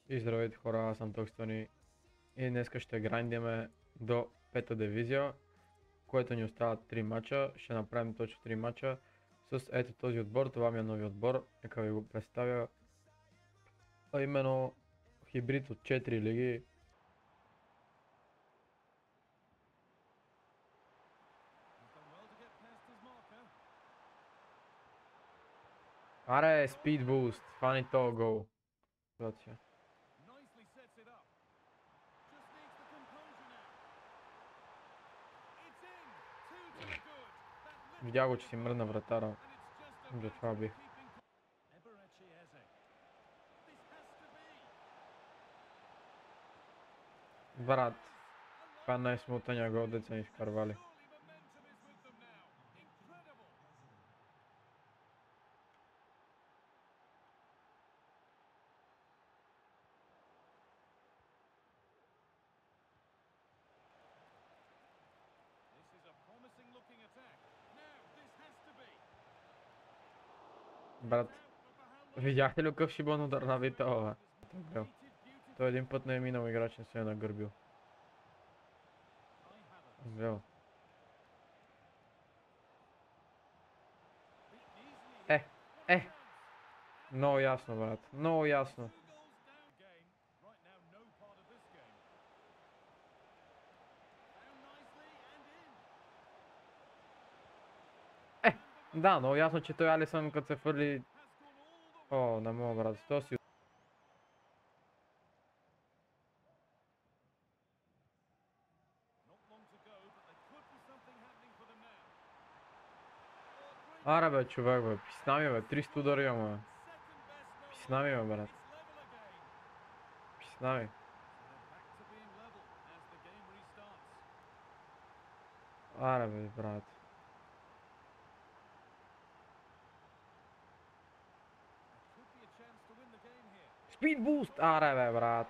И здравейте хора, аз съм Токстони и днеска ще грандиме до 5-та дивизия, което ни остават 3 мача. Ще направим точно 3 мача с ето този отбор. Това ми е нови отбор, нека ви го представя. А именно хибрид от 4 лиги. Аре, speed boost, фани то гол. Видя го, че си мръдна вратара. За това бих. Брат, това е най-смотания гол, деца ни вкарвали. Брат, видяхте ли какъв шибан удар на Витала? Той един път не е минал играч, не се е нагърбил. Гледа. Много ясно, брат. Много ясно. Да, много ясно, че той Алисън като се фърли... О, не мога, брат. То си... Аре бе, човек бе. Писна ми бе. 300 удари има бе. Писна ми бе, брат. Писна ми. Аре бе, брат. Speed boost! Аре бе, брат.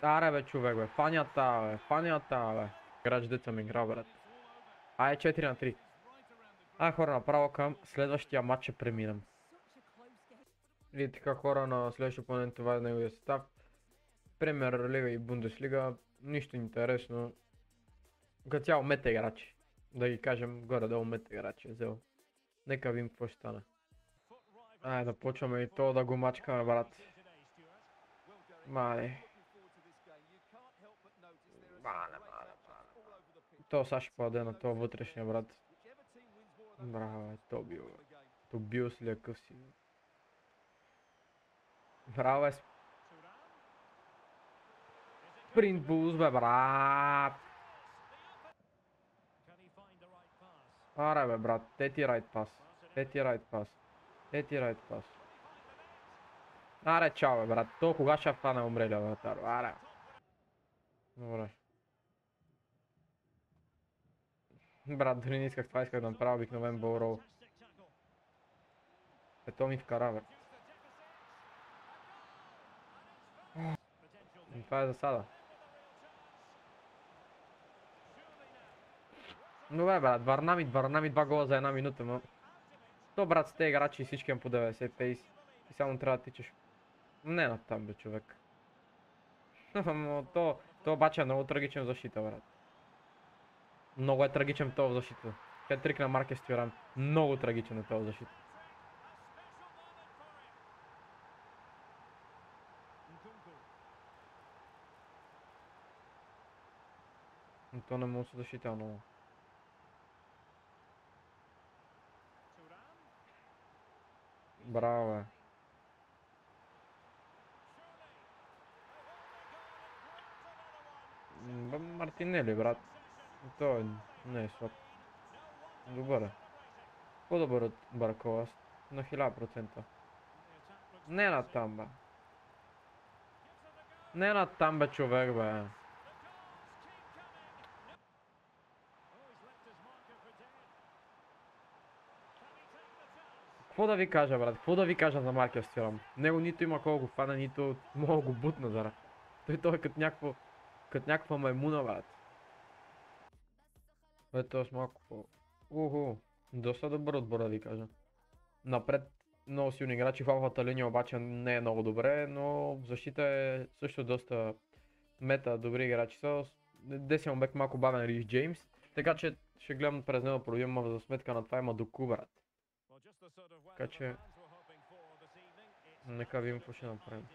Аре бе, човек бе. Фанята бе. Фанята бе. Играч деца ми игра, брат. Ай, 4 на 3. Ай, хора, направо към следващия матч ще преминем. И така, хора, на следващия понен това е неговия състав. Премиер лига и Бундеслига. Нищо интересно. Като цяло мета играчи. Да ги кажем горе-долу мета играчи е взел. Нека видим какво ще стане. Ай, да почваме и то да го мачкаме, брат. Мале. Мале. То сега ще паде на това вътрешния, брат. Браво, то бил. То бил си лекъв си. Браво, спринт буст, бе, брат. Аре бе, брат, тети райт пас. Тети райт пас. Аре, чао бе, брат. То кога ще фане умрели, вратар? Аре. Добре. Брат, дори не исках това, исках да направя обикновен болрол. Ето ми вкара, бе. Това е засада. Добре, брат, върна ми 2 гола за 1 минута, но... То, брат, с те играчи и всички им по 90 пейс. И само трябва да тичаш. Не на там, бе, човек. Но то обаче е много трагичен в защита, брат. Много е трагичен това в защита. Хетрик на Маркес Тюран. Много трагичен е това в защита. Но то не може да защита много. Браво, бе. Мартинели, брат. Той не е слаб. Добър е. По-добър от Барколас. На 1000%. Не на там, бе. Не на там, бе, човек, бе. Какво да ви кажа, брат? Какво да ви кажа за Маркес Тюран? Него нито има колко фана, нито мога го бутна, зара. Той е като някаква маймуна, брат. Ето с малко по... Уху. Доста добър отбор, да ви кажа. Напред много силни играчи, в алфата линия обаче не е много добре, но в защита е също доста мета добри играчи са. Десен бек малко бавен Рис Джеймс, така че ще гледам през него пробивам, за сметка на това има Доку, брат. Така че нека видим какво ще направим.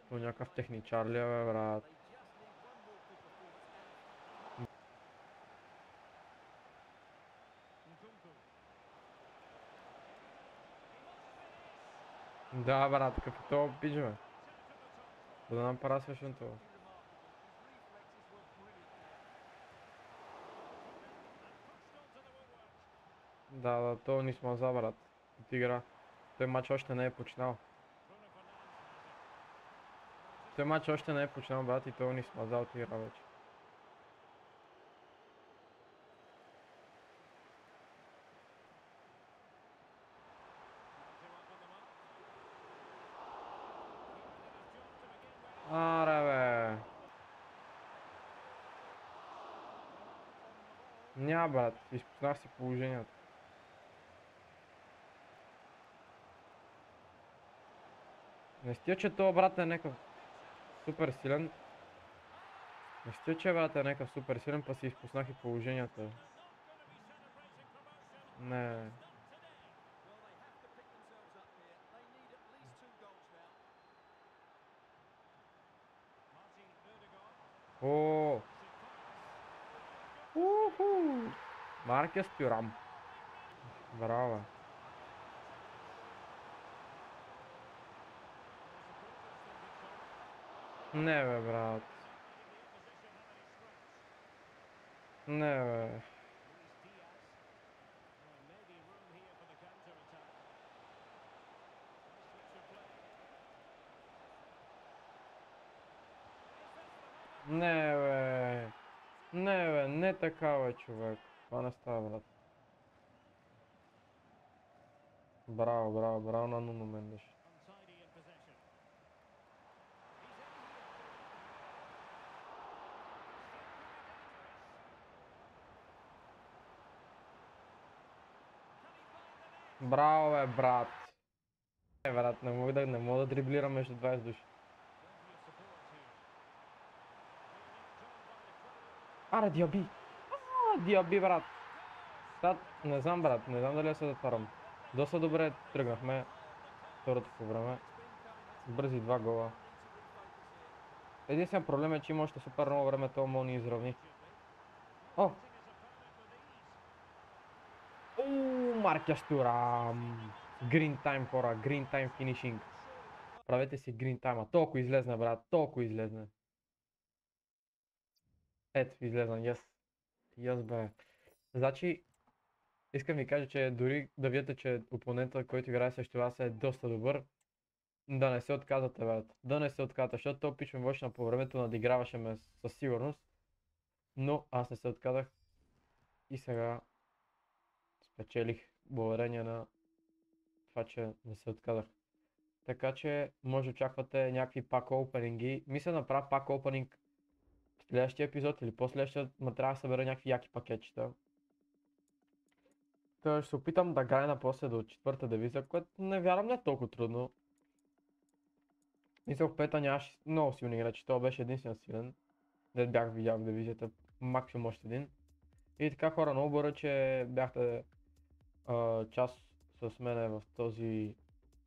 То някакъв техничар ли е, бе, брат? Да, брат, като пич, бе. Да нам пара свършен това. Да, то ни смаза, брат. От игра. Той матч още не е починал. Той матч още не е починал, брат, и той ни смаза от игра вече. Аре, бе. Ня, брат, изпуснах си положението. Не стия, че това брат е някакъв супер силен. Не стия, че брат е някакъв супер силен, па си изпуснах и положението. Не. О. Уху. Маркес Тюрам. Браво. Не, бе, брат. Не, бе. Не, бе. Не, бе, не така, бе, човек. Това не става, брат. Браво, браво, браво на Нуно Мендеш. Браво, бе, брат. Не, брат, не мога да дриблирам между 20 души. Аре, Диаби! Диаби, брат! Не знам, брат, не знам дали се затварям. Доста добре тръгнахме второто по време. Бързи 2 гола. Единствен проблем е, че има още супер много време, това мога ни изравни. О! Маркес Тюрам! Green time, хора, green time finishing. Правете си green time, толкова излезна, брат, толкова излезна. Ето, излезна, yes, бе. Значи, искам ви кажа, че дори да видите, че опонента, който играе срещу вас е доста добър, да не се отказвате, брат. Да не се отказвате, защото то пич ме почна по времето, надиграваше ме със сигурност. Но аз не се отказах и сега спечелих благодарение на това, че не се отказах. Така че може да очаквате някакви пак опенинги. Мисля да направя пак опенинг в следващия епизод или по-следващия, ма трябва да събера някакви яки пакетчета. Та ще се опитам да грайна после до 4-та дивизия, което не вярвам не е толкова трудно. Мисля в пета нямаше много силни играчи, това беше единствен силен. Дед бях видял в дивизията, максимум още един. И така хора, много благодаря, че бяхте част с мене в този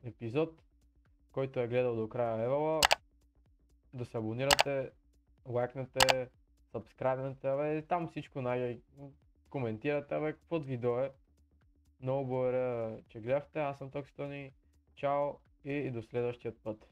епизод. Който е гледал до края евала, да се абонирате, лайкнете, сабскрайбнете, там всичко коментирате, каквото видео е. Много благодаря, че гледахте, аз съм Токситони, чао и до следващия път.